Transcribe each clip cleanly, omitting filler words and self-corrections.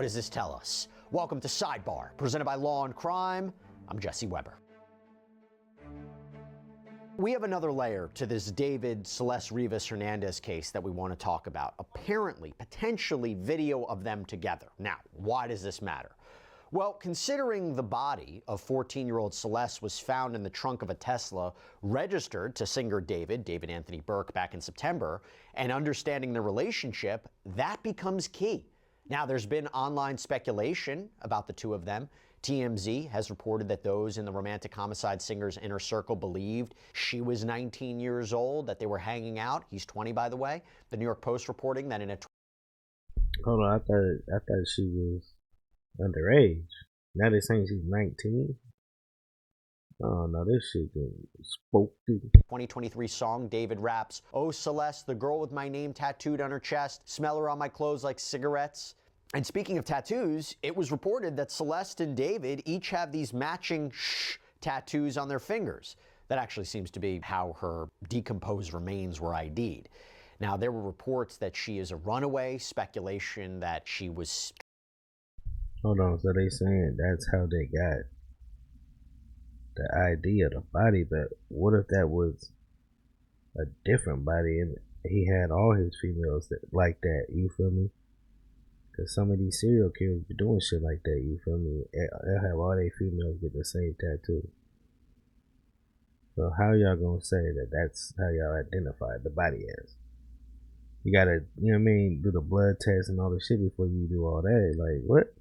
does this tell us? Welcome to Sidebar, presented by Law and Crime. I'm Jesse Weber. We have another layer to this David Celeste Rivas Hernandez case that we want to talk about. Apparently, potentially video of them together. Now, why does this matter? Well, considering the body of 14-year-old Celeste was found in the trunk of a Tesla registered to singer David Anthony Burke, back in September, and understanding the relationship, that becomes key. Now, there's been online speculation about the two of them. TMZ has reported that those in the romantic homicide singer's inner circle believed she was 19 years old, that they were hanging out. He's 20, by the way. The New York Post reporting that in a... Hold on, I thought she was underage. Now they're saying she's 19? Oh no, this shit spooky. 2023 song, David raps, "Oh Celeste, the girl with my name tattooed on her chest, smell her on my clothes like cigarettes." And speaking of tattoos, it was reported that Celeste and David each have these matching tattoos on their fingers. That actually seems to be how her decomposed remains were ID'd. Now, there were reports that she is a runaway, speculation that she was... Hold on, so they saying that's how they got the ID of the body, but what if that was a different body and he had all his females like that, you feel me? Because some of these serial killers be doing shit like that, you feel me? They'll have all their females get the same tattoo. So how y'all gonna say that that's how y'all identify the body as? You gotta, you know what I mean, do the blood test and all the shit before you do all that. Like, what?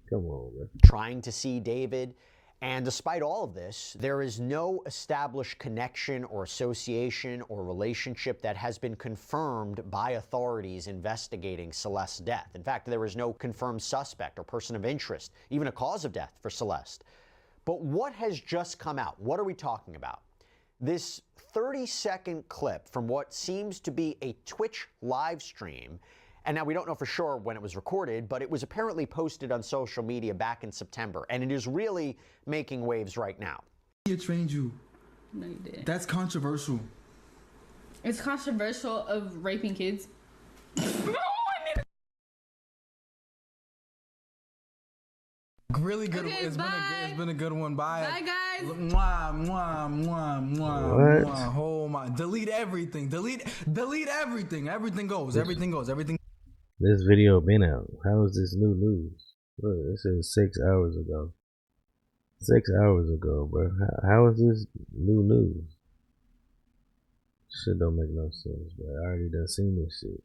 Come on, bro. Trying to see David. And despite all of this, there is no established connection or association or relationship that has been confirmed by authorities investigating Celeste's death. In fact, there is no confirmed suspect or person of interest, even a cause of death for Celeste. But what has just come out? What are we talking about? This 30-second clip from what seems to be a Twitch live stream. And now we don't know for sure when it was recorded, but it was apparently posted on social media back in September, and it is really making waves right now. He trained you. No, you didn't. That's controversial. It's controversial of raping kids. Really good. Okay, It's been a good one. Bye. Bye, guys. Mwah, mwah, mwah, mwah, mwah. Oh my! Delete everything. Delete everything. Everything goes. Everything goes. Everything. This video been out. How is this new news? Look, this is 6 hours ago. 6 hours ago, bro. How is this new news? Shit don't make no sense, bro. I already done seen this shit.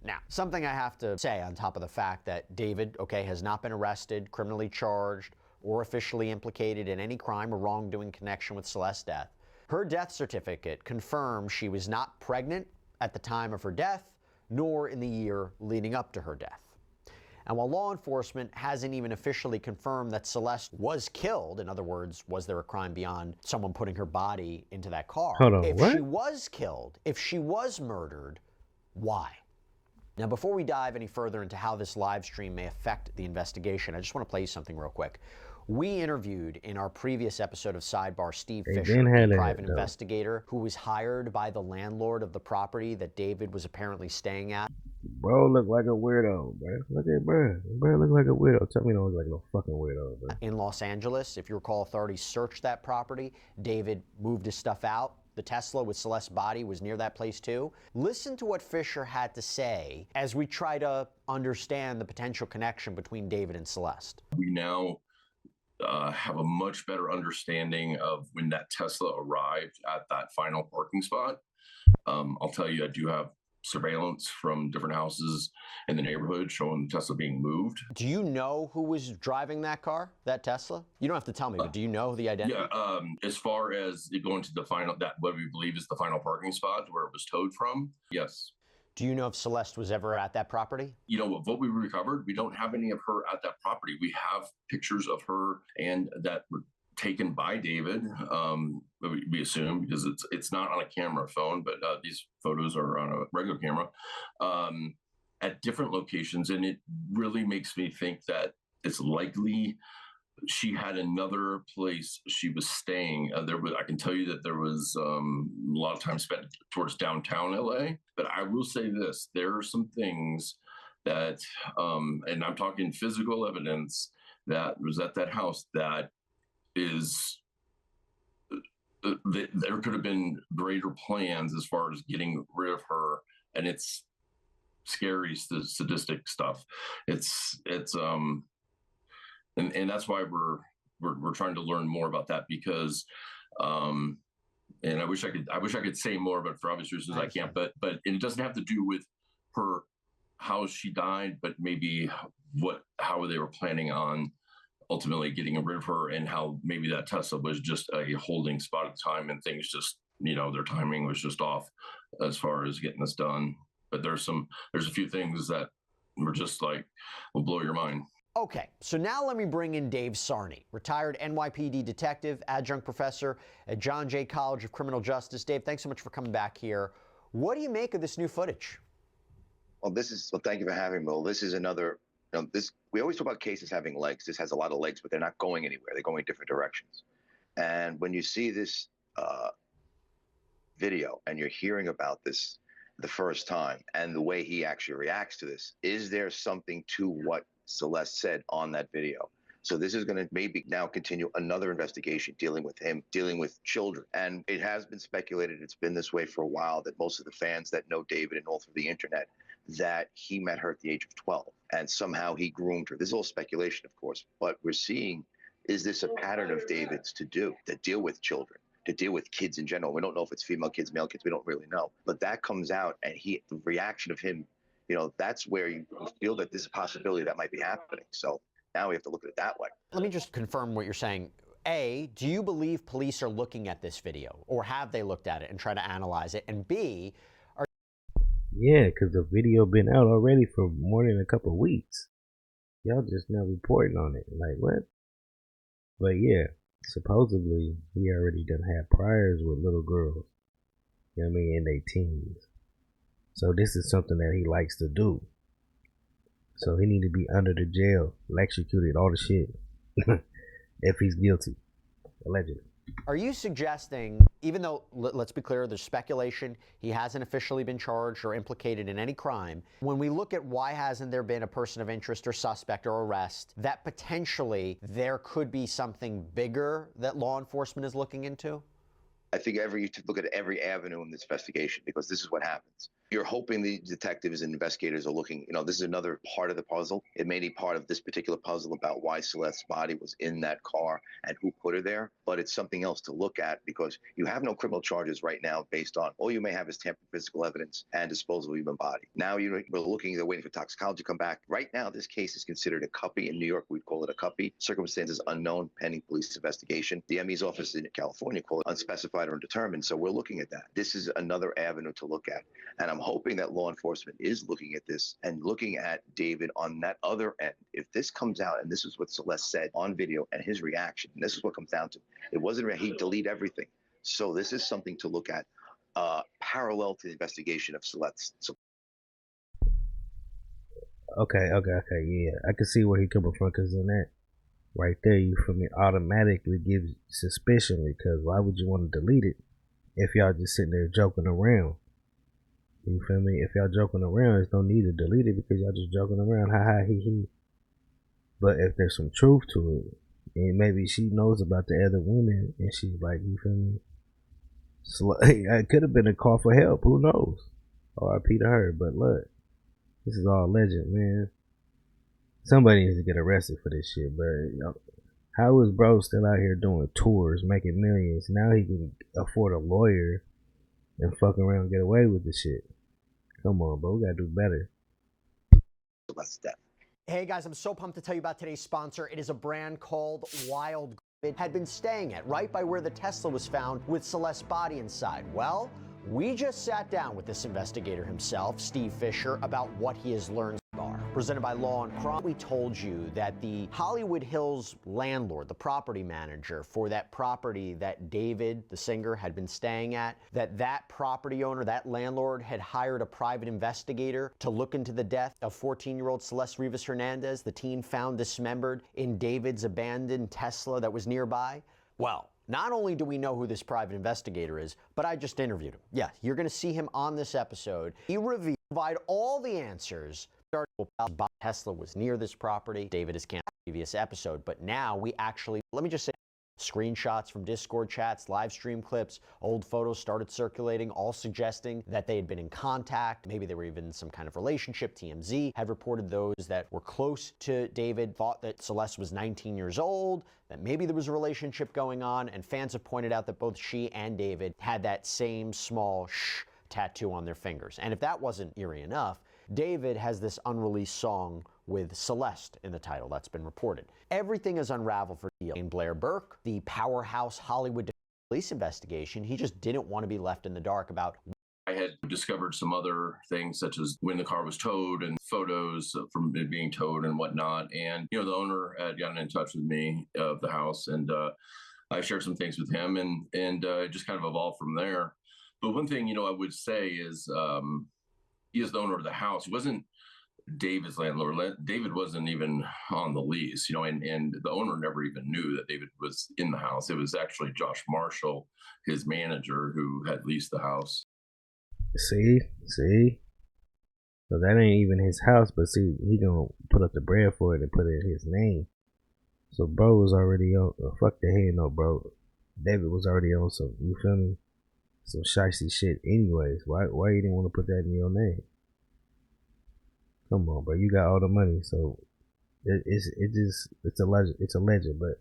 Now, something I have to say on top of the fact that David, has not been arrested, criminally charged, or officially implicated in any crime or wrongdoing in connection with Celeste's death. Her death certificate confirms she was not pregnant at the time of her death, nor in the year leading up to her death. And while law enforcement hasn't even officially confirmed that Celeste was killed, in other words, was there a crime beyond someone putting her body into that car? Hold on, if what? she was killed, if she was murdered, why? Now, before we dive any further into how this live stream may affect the investigation, I just want to play you something real quick. We interviewed in our previous episode of Sidebar Steve Fisher, a private investigator who was hired by the landlord of the property that David was apparently staying at. Bro look like a weirdo, bro. Look at bro. Bro look like a weirdo. Tell me you don't look like no fucking weirdo, bro. In Los Angeles, if you recall, authorities searched that property. David moved his stuff out. The Tesla with Celeste's body was near that place too. Listen to what Fisher had to say as we try to understand the potential connection between David and Celeste. We now have a much better understanding of when that Tesla arrived at that final parking spot. I'll tell you, I do have surveillance from different houses in the neighborhood showing the Tesla being moved. Do you know who was driving that car, that Tesla? You don't have to tell me, but do you know the identity? Yeah, as far as it going to the final, that what we believe is the final parking spot where it was towed from, yes. Do you know if Celeste was ever at that property? You know, what we recovered, we don't have any of her at that property. We have pictures of her and that were taken by David, we assume, because it's not on a camera phone, but these photos are on a regular camera at different locations. And it really makes me think that it's likely she had another place she was staying. I can tell you that there was a lot of time spent towards downtown LA, but I will say this, there are some things that, and I'm talking physical evidence that was at that house that is, there could have been greater plans as far as getting rid of her, and it's scary, sadistic stuff. And that's why we're trying to learn more about that, because and I wish I could say more, but for obvious reasons I can't. But it doesn't have to do with her, how she died, but maybe how they were planning on ultimately getting rid of her, and how maybe that Tesla was just a holding spot at the time, and things just, their timing was just off as far as getting this done. But there's a few things that were just like, will blow your mind. Okay, so now let me bring in Dave Sarney, retired NYPD detective, adjunct professor at John Jay College of Criminal Justice. Dave, thanks so much for coming back here. What do you make of this new footage? Well, thank you for having me. Well, this is another, we always talk about cases having legs. This has a lot of legs, but they're not going anywhere. They're going in different directions. And when you see this video and you're hearing about this the first time, and the way he actually reacts to this, is there something to what Celeste said on that video? So this is going to maybe now continue another investigation dealing with him, dealing with children. And it has been speculated, it's been this way for a while, that most of the fans that know David and all through the internet, that he met her at the age of 12 and somehow he groomed her. This is all speculation, of course, but we're seeing, is this a pattern of David's to deal with children, to deal with kids in general? We don't know if it's female kids, male kids, we don't really know. But that comes out, and the reaction of him, that's where you feel that there's a possibility that might be happening. So now we have to look at it that way. Let me just confirm what you're saying. A, do you believe police are looking at this video, or have they looked at it and try to analyze it? And B, yeah, because the video been out already for more than a couple of weeks. Y'all just now reporting on it. Like, what? But yeah, supposedly he already done had priors with little girls, in their teens. So this is something that he likes to do. So he need to be under the jail, electrocuted, all the shit, if he's guilty, allegedly. Are you suggesting, even though, let's be clear, there's speculation, he hasn't officially been charged or implicated in any crime, when we look at why hasn't there been a person of interest or suspect or arrest, that potentially there could be something bigger that law enforcement is looking into? I think you should look at every avenue in this investigation, because this is what happens. You're hoping the detectives and investigators are looking, this is another part of the puzzle. It may be part of this particular puzzle about why Celeste's body was in that car and who put her there, but it's something else to look at, because you have no criminal charges right now based on, all you may have is tampered physical evidence and disposal of human body. Now we're looking, they're waiting for toxicology to come back. Right now, this case is considered a cuppy. In New York, we'd call it a cuppy. Circumstances unknown, pending police investigation. The ME's office in California call it unspecified or undetermined. So we're looking at that. This is another avenue to look at. And I'm hoping that law enforcement is looking at this and looking at David on that other end. If this comes out, and this is what Celeste said on video and his reaction, and this is what comes down to, it wasn't he delete everything. So this is something to look at parallel to the investigation of Celeste. So Okay, yeah. I can see where he coming from, because in that right there, you feel me, automatically gives suspicion, because why would you want to delete it if y'all just sitting there joking around? You feel me? If y'all joking around, there's no need to delete it, because y'all just joking around, ha ha he he. But if there's some truth to it, and maybe she knows about the other women, and she's like, you feel me? It could have been a call for help, who knows? R.I.P. to her, but look, this is all legend, man. Somebody needs to get arrested for this shit, but how is bro still out here doing tours, making millions? Now he can afford a lawyer and fuck around and get away with the shit. Come on, bro, we gotta do better. Celeste's death. Hey guys, I'm so pumped to tell you about today's sponsor. It is a brand called Wild. It had been staying at right by where the Tesla was found with Celeste's body inside. Well, we just sat down with this investigator himself, Steve Fisher, about what he has learned so far. Presented by Law and Crime, we told you that the Hollywood Hills landlord, the property manager for that property that David, the singer, had been staying at, that property owner, that landlord, had hired a private investigator to look into the death of 14-year-old Celeste Rivas Hernandez, the teen found dismembered in David's abandoned Tesla that was nearby. Well, not only do we know who this private investigator is, but I just interviewed him. Yeah, you're going to see him on this episode. He provide all the answers Tesla was near this property. David has canceled the previous episode, but now we actually, let me just say, screenshots from Discord chats, live stream clips, old photos started circulating, all suggesting that they had been in contact. Maybe they were even in some kind of relationship. TMZ had reported those that were close to David thought that Celeste was 19 years old, that maybe there was a relationship going on, and fans have pointed out that both she and David had that same small shh tattoo on their fingers. And if that wasn't eerie enough, David has this unreleased song with Celeste in the title that's been reported. Everything is unraveled for Blair Burke, the powerhouse Hollywood police investigation. He just didn't want to be left in the dark about. I had discovered some other things, such as when the car was towed and photos from it being towed and whatnot. And, you know, the owner had gotten in touch with me of the house, and I shared some things with him, and it just kind of evolved from there. But one thing, you know, I would say is he is the owner of the house. He wasn't David's landlord. David wasn't even on the lease, you know, and the owner never even knew that David was in the house. It was actually Josh Marshall, his manager, who had leased the house. See? So that ain't even his house, but see, he gonna put up the bread for it and put it in his name. So bro was already on, fuck the head, no, bro. David was already on some, you feel me? Some shicey shit anyways. Why you didn't want to put that in your name? Come on, bro. You got all the money, so it's a legend. But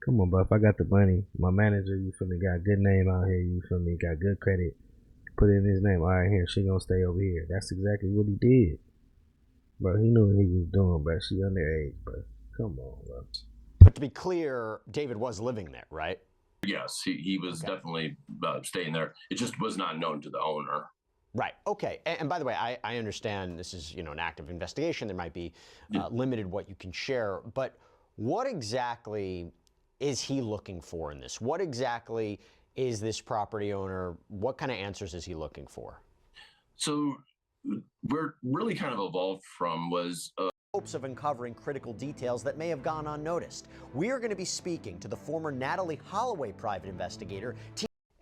come on, bro. If I got the money, my manager, you feel me, got a good name out here. You feel me, got good credit. Put it in his name. All right, here, she gonna stay over here. That's exactly what he did, bro. He knew what he was doing, bro. She underage, bro. Come on, bro. But to be clear, David was living there, right? Yes, he was definitely staying there. It just was not known to the owner. Right. Okay. And by the way, I understand this is, you know, an active investigation. There might be limited what you can share. But what exactly is he looking for in this? What exactly is this property owner? What kind of answers is he looking for? So where really kind of evolved from was hopes of uncovering critical details that may have gone unnoticed. We are going to be speaking to the former Natalie Holloway private investigator.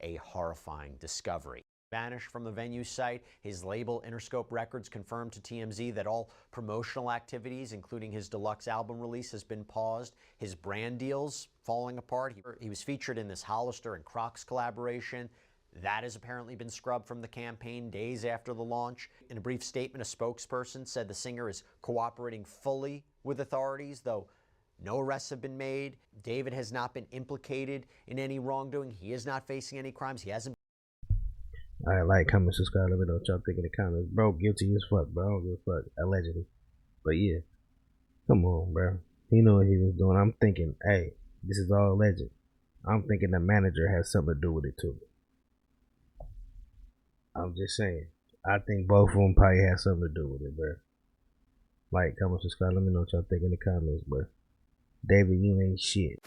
A horrifying discovery. Vanished from the venue site. His label Interscope Records confirmed to TMZ that all promotional activities, including his deluxe album release, has been paused. His brand deals falling apart. He was featured in this Hollister and Crocs collaboration. That has apparently been scrubbed from the campaign days after the launch. In a brief statement, a spokesperson said the singer is cooperating fully with authorities, though no arrests have been made. David has not been implicated in any wrongdoing. He is not facing any crimes. He hasn't. Alright, like, comment, subscribe, let me know what y'all think in the comments. Bro, guilty as fuck, bro. I don't give a fuck, allegedly. But yeah, come on, bro. He knew what he was doing. I'm thinking, hey, this is all alleged. I'm thinking the manager has something to do with it too. I'm just saying. I think both of them probably had something to do with it, bro. Like, comment, subscribe, let me know what y'all think in the comments, bro. David, you ain't shit.